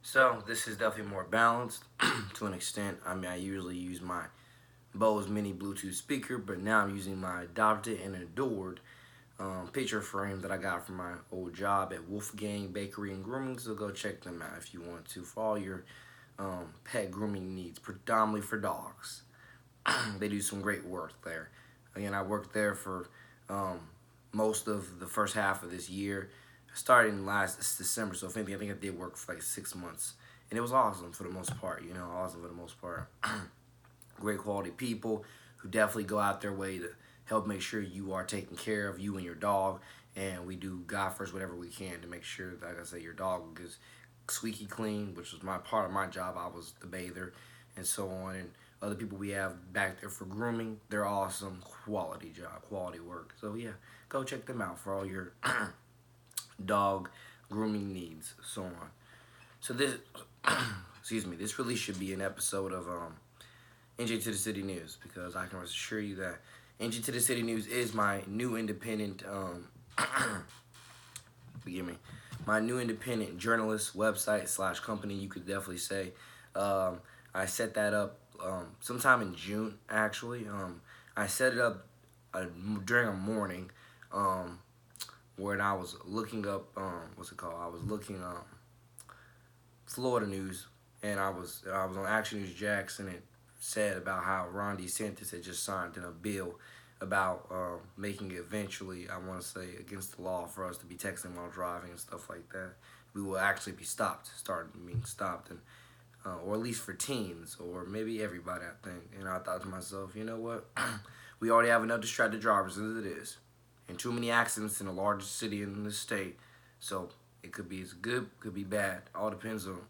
So this is definitely more balanced to an extent. I mean, I usually use my Bose Mini Bluetooth speaker, but now I'm using my adopted and adored picture frame that I got from my old job at Wolfgang Bakery and Grooming. So go check them out if you want to for all your pet grooming needs, predominantly for dogs. They do some great work there. Again, I worked there for um, most of the first half of this year. I started in last December, so if anything, I think I did work for like 6 months, and it was awesome for the most part. Awesome for the most part. Great quality people who definitely go out their way to help make sure you are taken care of, you and your dog. And we do God first whatever we can to make sure, like I say, your dog is squeaky clean, which was my part of my job. I was the bather and so on. And other people we have back there for grooming, they're awesome, quality job, quality work. So yeah, go check them out for all your dog grooming needs, so on. So this, excuse me, this really should be an episode of NJ to the City News because I can assure you that NJ to the City News is my new independent, forgive me, my new independent journalist website slash company. You could definitely say. Um, I set that up sometime in June. Actually, I set it up during a morning um, when I was looking up what's it called? I was looking Florida news, and I was on Action News Jackson. It said about how Ron DeSantis had just signed in a bill about making it eventually, I want to say, against the law for us to be texting while driving and stuff like that. We will actually be starting being stopped, and or at least for teens, or maybe everybody, I think. And I thought to myself, you know what? We already have enough distracted drivers as it is, and too many accidents in the largest city in the state. So it could be as good, could be bad. All depends on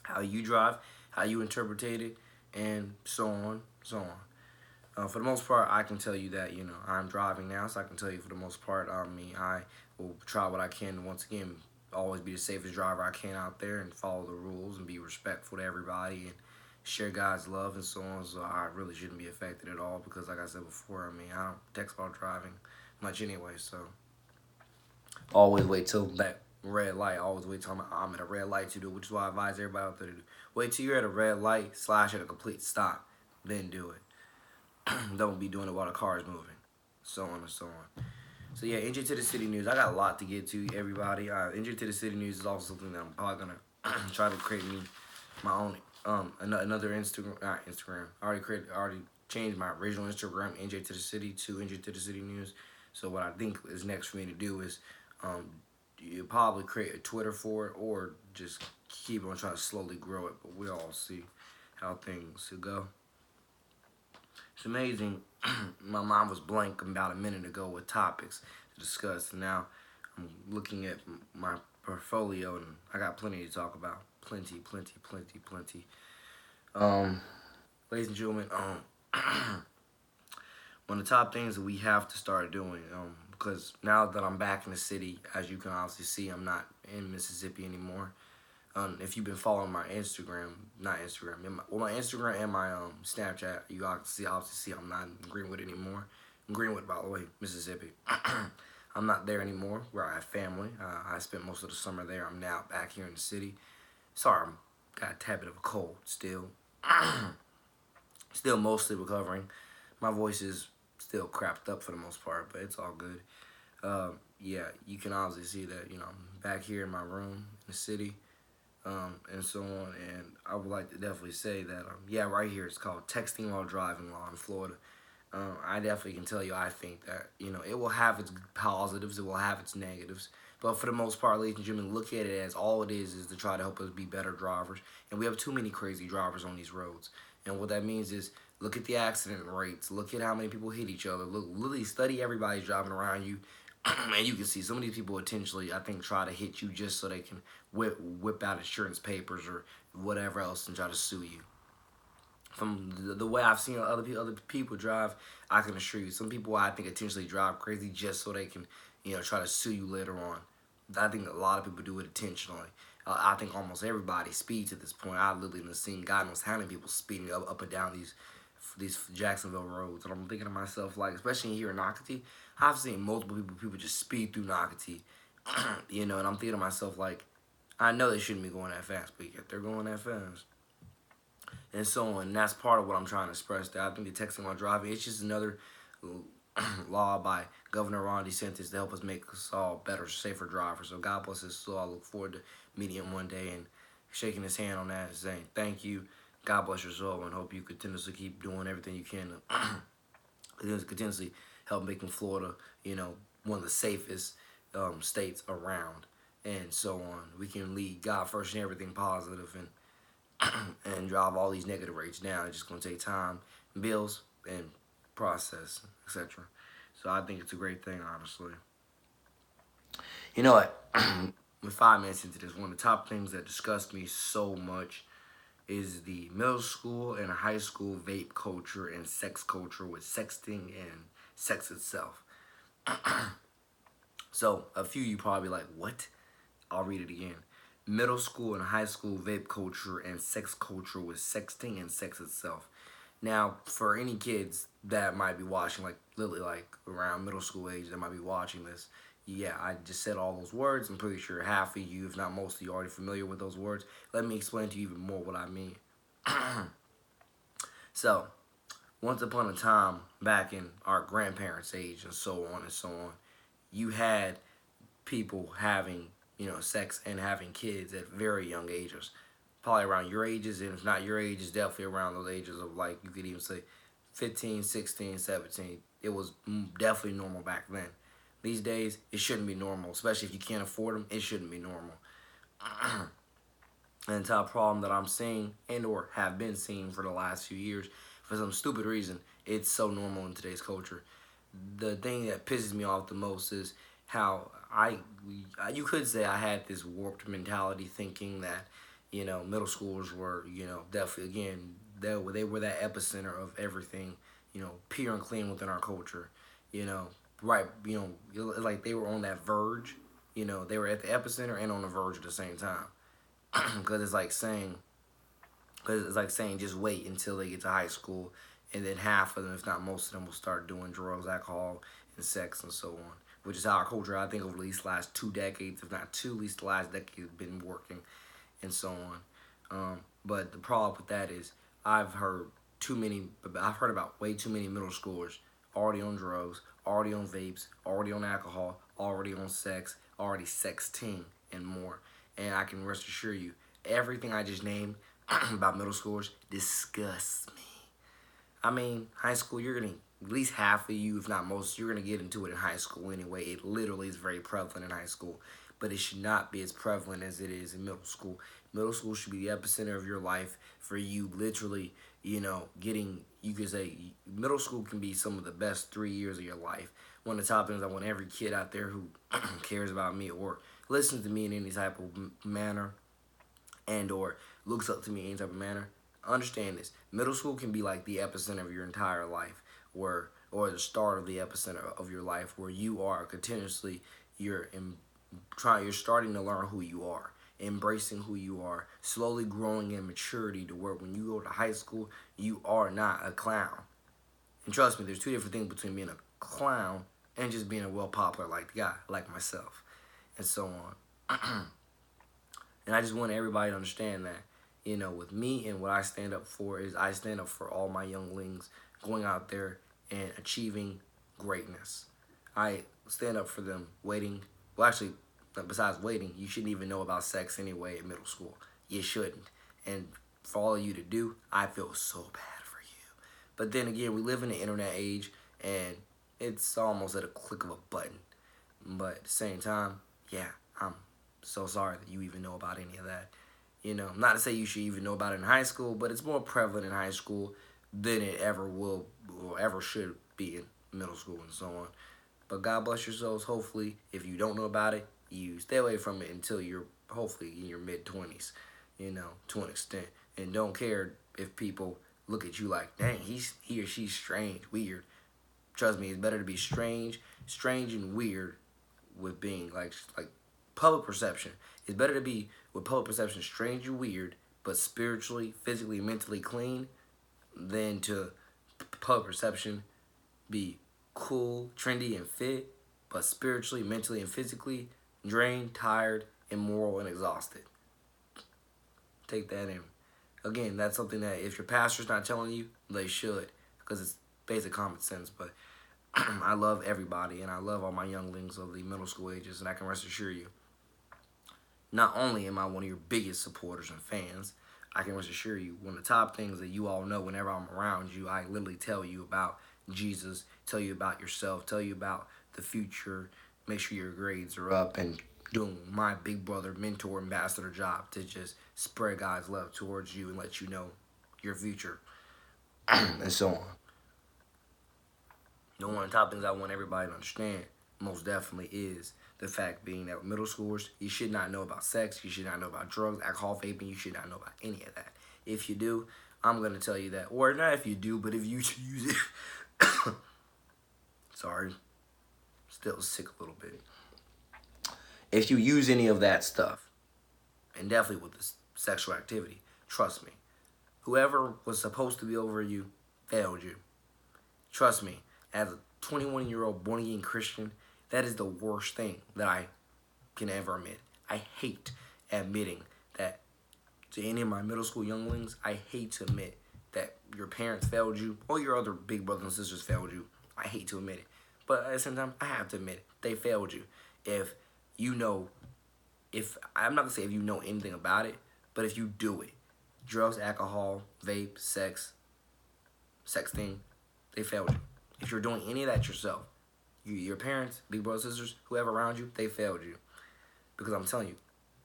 how you drive, how you interpret it, and so on, so on. For the most part, I can tell you that I'm driving now, so I can tell you for the most part. I will try what I can to once again always be the safest driver I can out there and follow the rules and be respectful to everybody and share God's love and so on. So I really shouldn't be affected at all because, like I said before, I don't text while driving much anyway. So always wait till that red light. Always wait till I'm at a red light to do, which is why I advise everybody out there to do. Wait till you're at a red light slash at a complete stop, then do it. Don't be doing it while the car is moving. So on and so on. So yeah, NJ to the City News. I got a lot to get to, everybody. NJ to the City News is also something that I'm probably gonna try to create me my own another Instagram. Not Instagram. I already changed my original Instagram NJ to the City to NJ to the City News. So what I think is next for me to do is you probably create a Twitter for it or just keep on trying to slowly grow it. But we'll all see how things go. It's amazing. My mind was blank about a minute ago with topics to discuss. And now I'm looking at my portfolio and I got plenty to talk about. Plenty, plenty, plenty, plenty. Um, Ladies and gentlemen, one of the top things that we have to start doing, because now that I'm back in the city, as you can obviously see, I'm not in Mississippi anymore. If you've been following my Instagram, not Instagram, my Instagram and my Snapchat, you obviously see I'm not in Greenwood anymore. In Greenwood, by the way, Mississippi. I'm not there anymore where I have family. I spent most of the summer there. I'm now back here in the city. Sorry, I got a tad bit of a cold still. Still mostly recovering. My voice is still crapped up for the most part, but it's all good. Yeah, you can obviously see that, I'm back here in my room in the city. And so on. And I would like to definitely say that, yeah, right here it's called texting while driving law in Florida. I definitely can tell you I think that, it will have its positives, it will have its negatives. But for the most part, ladies and gentlemen, look at it as all it is to try to help us be better drivers. And we have too many crazy drivers on these roads. And what that means is look at the accident rates, look at how many people hit each other, look, literally study everybody's driving around you. And you can see some of these people intentionally, I think, try to hit you just so they can whip out insurance papers or whatever else and try to sue you. From the way I've seen other people drive, I can assure you, some people I think intentionally drive crazy just so they can, try to sue you later on. I think a lot of people do it intentionally. I think almost everybody speeds at this point. I've literally been seeing God knows how many people speeding up and down these Jacksonville roads, and I'm thinking to myself, like, especially here in Nocatee, I've seen multiple people just speed through Nocatee, and I'm thinking to myself, like, I know they shouldn't be going that fast, but yet they're going that fast. And so on. And that's part of what I'm trying to express there. I think the texting while driving, it's just another law by Governor Ron DeSantis to help us make us all better, safer drivers. So God bless us. So I look forward to meeting him one day and shaking his hand on that and saying thank you. God bless your soul, and hope you continuously keep doing everything you can to continuously help making Florida, one of the safest states around, and so on. We can lead God first in everything positive and drive all these negative rates down. It's just gonna take time, bills, and process, etc. So I think it's a great thing, honestly. You know what? With 5 minutes into this, one of the top things that disgust me so much is the middle school and high school vape culture and sex culture with sexting and sex itself. So a few of you probably like, what? I'll read it again. Middle school and high school vape culture and sex culture with sexting and sex itself. Now, for any kids that might be watching, like literally like around middle school age that might be watching this, yeah, I just said all those words. I'm pretty sure half of you, if not most of you, are already familiar with those words. Let me explain to you even more what I mean. So, once upon a time, back in our grandparents' age and so on and so on, you had people having, sex and having kids at very young ages. Probably around your ages, and if not your ages, definitely around those ages of, like, you could even say 15, 16, 17. It was definitely normal back then. These days, it shouldn't be normal, especially if you can't afford them. It shouldn't be normal. And the top problem that I'm seeing and or have been seeing for the last few years, for some stupid reason, it's so normal in today's culture. The thing that pisses me off the most is how you could say I had this warped mentality thinking that, middle schoolers were, definitely, again, they were that epicenter of everything, pure and clean within our culture, right, like they were on that verge, they were at the epicenter and on the verge at the same time. Because it's like saying just wait until they get to high school, and then half of them, if not most of them, will start doing drugs, alcohol, and sex, and so on. Which is how our culture, I think, over at least the last 2 decades, if not two, at least the last decade, has been working, and so on. But the problem with that is I've heard about way too many middle schoolers already on drugs, already on vapes, already on alcohol, already on sex, already sexting, and more. And I can rest assure you, everything I just named about middle schoolers disgusts me. I mean, high school, you're going to, at least half of you, if not most, you're going to get into it in high school anyway. It literally is very prevalent in high school, but it should not be as prevalent as it is in middle school. Middle school should be the epicenter of your life for you literally, you could say middle school can be some of the best 3 years of your life. One of the top things I want every kid out there who cares about me or listens to me in any type of manner and or looks up to me in any type of manner, understand this. Middle school can be like the epicenter of your entire life, or the start of the epicenter of your life, where you are continuously you're starting to learn who you are, embracing who you are, slowly growing in maturity to where when you go to high school, you are not a clown. And trust me, there's two different things between being a clown and just being a well popular like guy like myself, and so on. And I just want everybody to understand that, with me and what I stand up for is I stand up for all my younglings going out there and achieving greatness. I stand up for them waiting. Well, actually, besides waiting, you shouldn't even know about sex anyway in middle school. You shouldn't. And for all of you to do, I feel so bad for you. But then again, we live in the internet age, and it's almost at a click of a button. But at the same time, yeah, I'm so sorry that you even know about any of that. Not to say you should even know about it in high school, but it's more prevalent in high school than it ever will or ever should be in middle school and so on. But God bless your souls. Hopefully, if you don't know about it, you stay away from it until you're hopefully in your mid-20s, to an extent. And don't care if people look at you like, dang, he or she's strange, weird. Trust me, it's better to be strange and weird with being like public perception. It's better to be with public perception strange and weird, but spiritually, physically, mentally clean, than to public perception be cool, trendy, and fit, but spiritually, mentally, and physically drained, tired, immoral, and exhausted. Take that in. Again, that's something that if your pastor's not telling you, they should, because it's basic common sense. But I love everybody, and I love all my younglings of the middle school ages, and I can rest assure you, not only am I one of your biggest supporters and fans, I can rest assure you, one of the top things that you all know whenever I'm around you, I literally tell you about Jesus, tell you about yourself, tell you about the future, make sure your grades are up, and doing my big brother, mentor, ambassador job to just spread God's love towards you and let you know your future and so on. One of the top things I want everybody to understand most definitely is the fact being that with middle schoolers, you should not know about sex, you should not know about drugs, alcohol, vaping, you should not know about any of that. If you do, I'm going to tell you that. Or not if you do, but if you use it. Sorry. Still sick a little bit. If you use any of that stuff, and definitely with this sexual activity, trust me, whoever was supposed to be over you failed you. Trust me, as a 21-year-old born-again Christian, that is the worst thing that I can ever admit. I hate admitting that to any of my middle school younglings. I hate to admit that your parents failed you or your other big brothers and sisters failed you. I hate to admit it. But at the same time, I have to admit it. They failed you. If you know, I'm not going to say if you know anything about it, but if you do it, drugs, alcohol, vape, sex, sexting, they failed you. If you're doing any of that yourself, your parents, big brothers, sisters, whoever around you, they failed you. Because I'm telling you,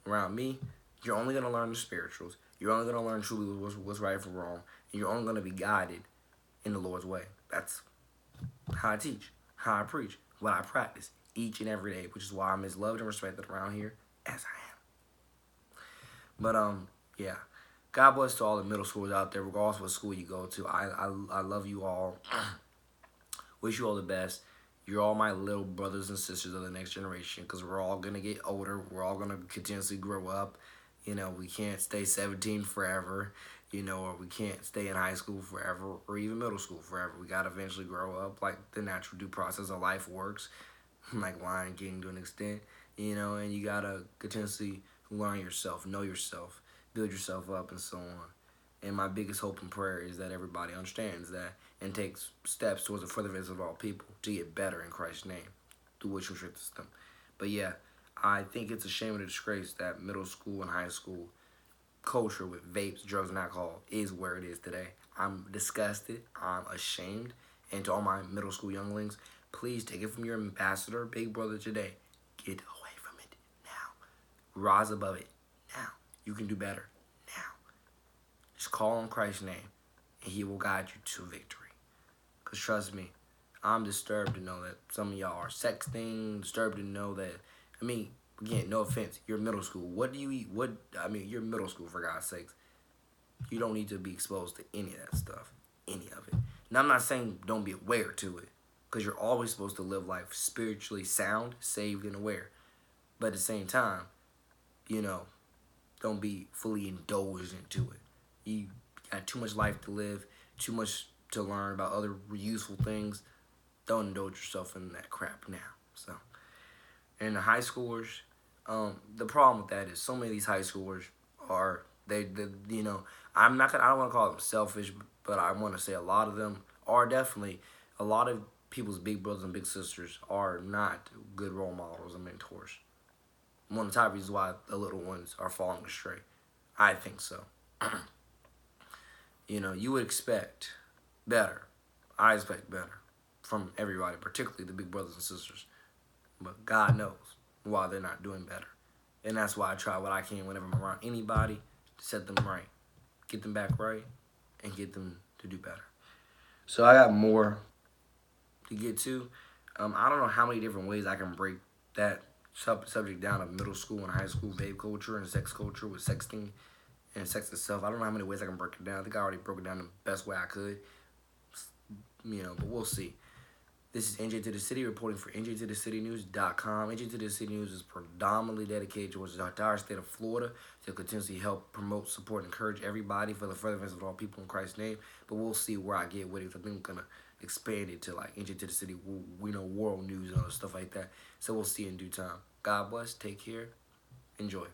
around me, you're only going to learn the spirituals. You're only going to learn truly what's right from wrong. And you're only going to be guided in the Lord's way. That's how I teach, how I preach, what I practice each and every day, which is why I'm as loved and respected around here as I am. But, yeah. God bless to all the middle schoolers out there, regardless of what school you go to. I love you all. Wish you all the best. You're all my little brothers and sisters of the next generation, because we're all going to get older. We're all going to continuously grow up. You know, we can't stay 17 forever, you know, or we can't stay in high school forever or even middle school forever. We got to eventually grow up like the natural due process of life works, like Lion King to an extent, you know, and you got to continuously learn yourself, know yourself, build yourself up, and so on. And my biggest hope and prayer is that everybody understands that and takes steps towards the furtherance of all people to get better in Christ's name, through which will strengthen them. But yeah, I think it's a shame and a disgrace that middle school and high school culture with vapes, drugs, and alcohol is where it is today. I'm disgusted. I'm ashamed. And to all my middle school younglings, please take it from your ambassador, big brother today. Get away from it now. Rise above it now. You can do better now. Just call on Christ's name, and he will guide you to victory. Because trust me, I'm disturbed to know that some of y'all are sexting, disturbed to know that, I mean, again, no offense, you're middle school. What do you eat? You're middle school, for God's sakes. You don't need to be exposed to any of that stuff, any of it. Now, I'm not saying don't be aware to it, because you're always supposed to live life spiritually sound, saved, and aware. But at the same time, you know, don't be fully indulged into it. You got too much life to live, too much to learn about other useful things. Don't indulge yourself in that crap now. So, and the high schoolers, the problem with that is so many of these high schoolers are you know, I don't want to call them selfish, but I want to say a lot of them are definitely, a lot of people's big brothers and big sisters are not good role models and mentors. One of the top reasons why the little ones are falling astray. I think so. You know, you would expect better. I expect better from everybody, particularly the big brothers and sisters. But God knows why they're not doing better. And that's why I try what I can whenever I'm around anybody to set them right. Get them back right and get them to do better. So I got more to get to. I don't know how many different ways I can break that subject down of middle school and high school vape culture and sex culture with sexting and sex itself. I don't know how many ways I can break it down. I think I already broke it down the best way I could. You know, but we'll see. This is NJ2TheCity reporting for NJ2TheCityNews.com. NJ2TheCityNews is predominantly dedicated towards the entire state of Florida to continuously help promote, support, and encourage everybody for the furtherance of all people in Christ's name. But we'll see where I get with it. I think I'm going to expand it to like NJ2TheCity, world news and other stuff like that. So we'll see in due time. God bless. Take care. Enjoy.